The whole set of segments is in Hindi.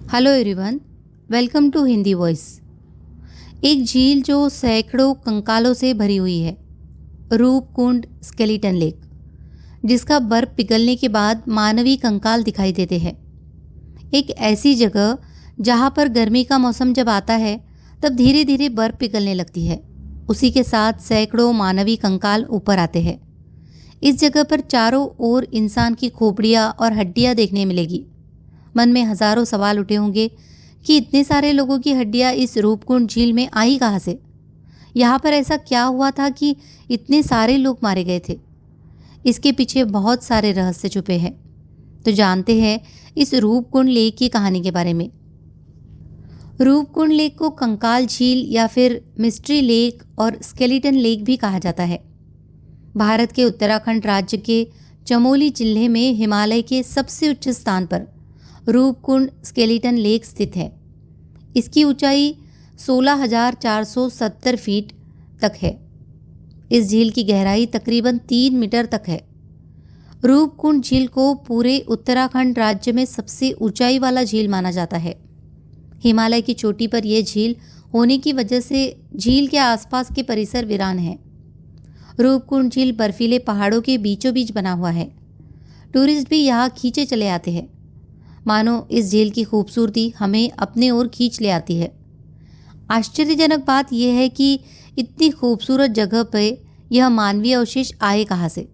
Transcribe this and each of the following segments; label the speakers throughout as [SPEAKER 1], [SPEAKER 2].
[SPEAKER 1] Hello everyone, welcome to Hindi voice. एक झील जो सैकड़ों कंकालों से भरी हुई है, रूपकुंड स्केलेटन लेक, जिसका बर्फ पिघलने के बाद मानवीय कंकाल दिखाई देते हैं। एक ऐसी जगह जहां पर गर्मी का मौसम जब आता है तब धीरे धीरे बर्फ पिघलने लगती है। उसी के साथ सैकड़ों मानवीय कंकाल ऊपर आते हैं। इस जगह पर चारों ओर इंसान की खोपड़ियाँ और हड्डियाँ देखने मिलेगी। मन में हजारों सवाल उठे होंगे कि इतने सारे लोगों की हड्डियां इस रूपकुंड झील में आई कहाँ से? यहाँ पर ऐसा क्या हुआ था कि इतने सारे लोग मारे गए थे? इसके पीछे बहुत सारे रहस्य छुपे हैं। तो जानते हैं इस रूपकुंड लेक की कहानी के बारे में। रूपकुंड लेक को कंकाल झील या फिर मिस्ट्री लेक और स्केलेटन लेक भी कहा जाता है। भारत के उत्तराखंड राज्य के चमोली जिले में हिमालय के सबसे उच्च स्थान पर रूपकुंड स्केलेटन लेक स्थित है। इसकी ऊंचाई 16,470 फीट तक है। इस झील की गहराई तकरीबन 3 मीटर तक है। रूपकुंड झील को पूरे उत्तराखंड राज्य में सबसे ऊंचाई वाला झील माना जाता है। हिमालय की चोटी पर यह झील होने की वजह से झील के आसपास के परिसर वीरान है। रूपकुंड झील बर्फीले पहाड़ों के बीचों बीच बना हुआ है। टूरिस्ट भी यहाँ खींचे चले आते हैं, मानो इस झील की खूबसूरती हमें अपने ओर खींच ले आती है। आश्चर्यजनक बात यह है कि इतनी खूबसूरत जगह पर यह मानवीय अवशेष आए कहाँ से?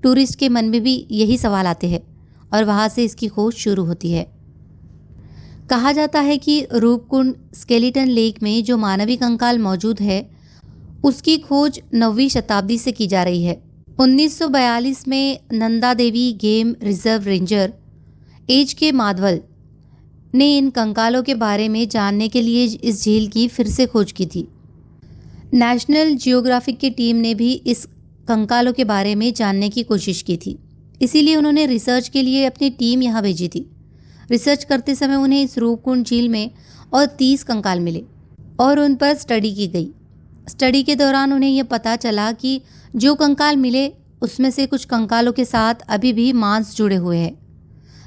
[SPEAKER 1] टूरिस्ट के मन में भी यही सवाल आते हैं और वहाँ से इसकी खोज शुरू होती है। कहा जाता है कि रूपकुंड स्केलेटन लेक में जो मानवीय कंकाल मौजूद है उसकी खोज 9वीं शताब्दी से की जा रही है। 1942 में Nanda Devi game reserve ranger H के माधवल ने इन कंकालों के बारे में जानने के लिए इस झील की फिर से खोज की थी। नेशनल जियोग्राफिक की टीम ने भी इस कंकालों के बारे में जानने की कोशिश की थी, इसीलिए उन्होंने रिसर्च के लिए अपनी टीम यहाँ भेजी थी। रिसर्च करते समय उन्हें इस रूपकुंड झील में और 30 कंकाल मिले और उन पर स्टडी की गई। स्टडी के दौरान उन्हें यह पता चला कि जो कंकाल मिले उसमें से कुछ कंकालों के साथ अभी भी मांस जुड़े हुए हैं।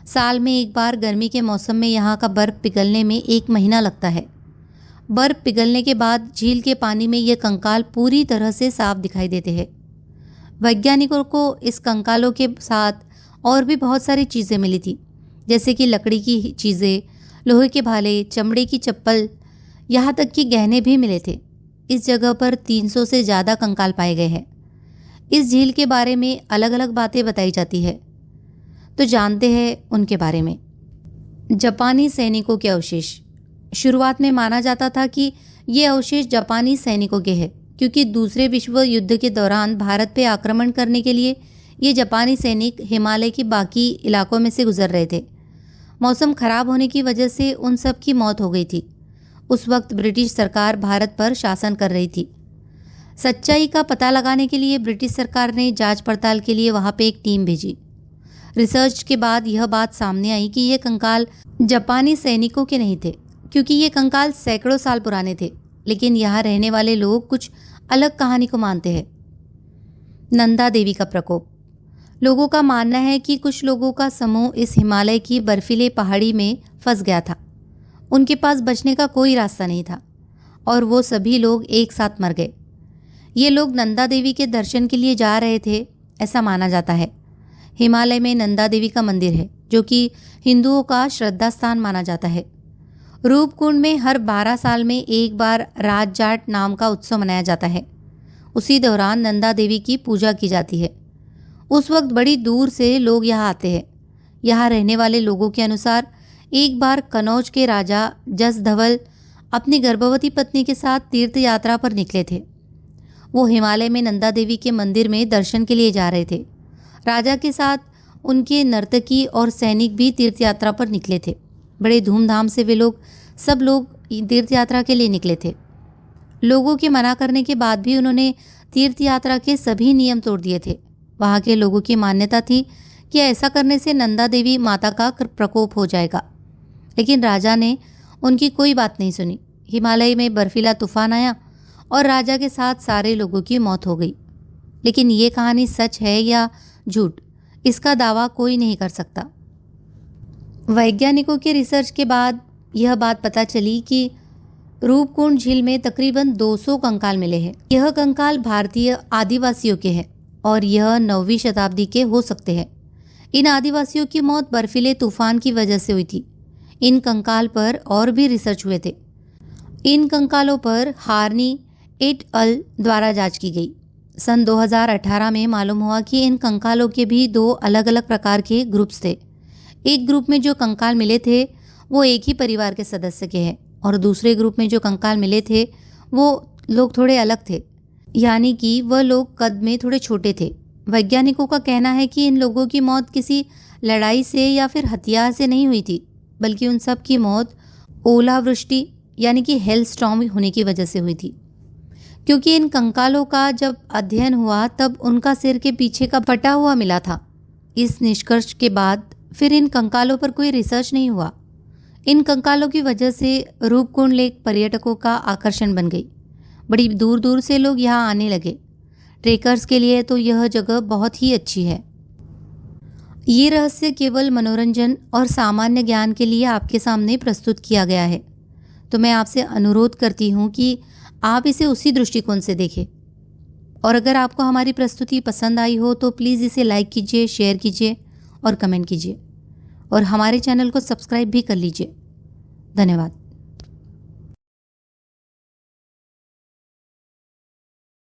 [SPEAKER 1] साल में एक बार गर्मी के मौसम में यहाँ का बर्फ़ पिघलने में 1 महीना लगता है। बर्फ़ पिघलने के बाद झील के पानी में ये कंकाल पूरी तरह से साफ दिखाई देते हैं। वैज्ञानिकों को इस कंकालों के साथ और भी बहुत सारी चीज़ें मिली थी, जैसे कि लकड़ी की चीज़ें, लोहे के भाले, चमड़े की चप्पल, यहाँ तक कि गहने भी मिले थे। इस जगह पर 300 से ज़्यादा कंकाल पाए गए हैं। इस झील के बारे में अलग अलग बातें बताई जाती है, तो जानते हैं उनके बारे में। जापानी सैनिकों के अवशेष। शुरुआत में माना जाता था कि ये अवशेष जापानी सैनिकों के हैं, क्योंकि दूसरे विश्व युद्ध के दौरान भारत पे आक्रमण करने के लिए ये जापानी सैनिक हिमालय के बाकी इलाकों में से गुजर रहे थे। मौसम खराब होने की वजह से उन सब की मौत हो गई थी। उस वक्त ब्रिटिश सरकार भारत पर शासन कर रही थी। सच्चाई का पता लगाने के लिए ब्रिटिश सरकार ने जांच पड़ताल के लिए वहाँ पे एक टीम भेजी। रिसर्च के बाद यह बात सामने आई कि ये कंकाल जापानी सैनिकों के नहीं थे, क्योंकि ये कंकाल सैकड़ों साल पुराने थे। लेकिन यहाँ रहने वाले लोग कुछ अलग कहानी को मानते हैं। नंदा देवी का प्रकोप। लोगों का मानना है कि कुछ लोगों का समूह इस हिमालय की बर्फीले पहाड़ी में फंस गया था। उनके पास बचने का कोई रास्ता नहीं था और वो सभी लोग एक साथ मर गए। ये लोग नंदा देवी के दर्शन के लिए जा रहे थे, ऐसा माना जाता है। हिमालय में नंदा देवी का मंदिर है, जो कि हिंदुओं का श्रद्धा स्थान माना जाता है। रूपकुंड में हर 12 साल में एक बार राज जाट नाम का उत्सव मनाया जाता है। उसी दौरान नंदा देवी की पूजा की जाती है। उस वक्त बड़ी दूर से लोग यहाँ आते हैं। यहाँ रहने वाले लोगों के अनुसार एक बार कनौज के राजा जस धवल अपनी गर्भवती पत्नी के साथ तीर्थ यात्रा पर निकले थे। वो हिमालय में नंदा देवी के मंदिर में दर्शन के लिए जा रहे थे। राजा के साथ उनके नर्तकी और सैनिक भी तीर्थ यात्रा पर निकले थे। बड़े धूमधाम से वे सब लोग तीर्थ यात्रा के लिए निकले थे। लोगों के मना करने के बाद भी उन्होंने तीर्थ यात्रा के सभी नियम तोड़ दिए थे। वहाँ के लोगों की मान्यता थी कि ऐसा करने से नंदा देवी माता का प्रकोप हो जाएगा, लेकिन राजा ने उनकी कोई बात नहीं सुनी। हिमालय में बर्फीला तूफान आया और राजा के साथ सारे लोगों की मौत हो गई। लेकिन ये कहानी सच है या झूठ, इसका दावा कोई नहीं कर सकता। वैज्ञानिकों के रिसर्च के बाद यह बात पता चली कि रूपकुंड झील में तकरीबन 200 कंकाल मिले हैं। यह कंकाल भारतीय आदिवासियों के हैं और यह 9वीं शताब्दी के हो सकते हैं। इन आदिवासियों की मौत बर्फीले तूफान की वजह से हुई थी। इन कंकाल पर और भी रिसर्च हुए थे। इन कंकालों पर हार्नी एट अल द्वारा जांच की गई। सन 2018 में मालूम हुआ कि इन कंकालों के भी 2 अलग अलग प्रकार के ग्रुप्स थे। एक ग्रुप में जो कंकाल मिले थे वो एक ही परिवार के सदस्य के हैं और दूसरे ग्रुप में जो कंकाल मिले थे वो लोग थोड़े अलग थे, यानी कि वह लोग कद में थोड़े छोटे थे। वैज्ञानिकों का कहना है कि इन लोगों की मौत किसी लड़ाई से या फिर हथियार से नहीं हुई थी, बल्कि उन सब की मौत ओलावृष्टि यानी कि हेल स्टॉर्म होने की वजह से हुई थी। क्योंकि इन कंकालों का जब अध्ययन हुआ तब उनका सिर के पीछे का फटा हुआ मिला था। इस निष्कर्ष के बाद फिर इन कंकालों पर कोई रिसर्च नहीं हुआ। इन कंकालों की वजह से रूपकुंड लेक पर्यटकों का आकर्षण बन गई। बड़ी दूर दूर से लोग यहाँ आने लगे। ट्रेकर्स के लिए तो यह जगह बहुत ही अच्छी है। ये रहस्य केवल मनोरंजन और सामान्य ज्ञान के लिए आपके सामने प्रस्तुत किया गया है, तो मैं आपसे अनुरोध करती हूँ कि आप इसे उसी दृष्टिकोण से देखें। और अगर आपको हमारी प्रस्तुति पसंद आई हो तो प्लीज़ इसे लाइक कीजिए, शेयर कीजिए और कमेंट कीजिए और हमारे चैनल को सब्सक्राइब भी कर लीजिए। धन्यवाद।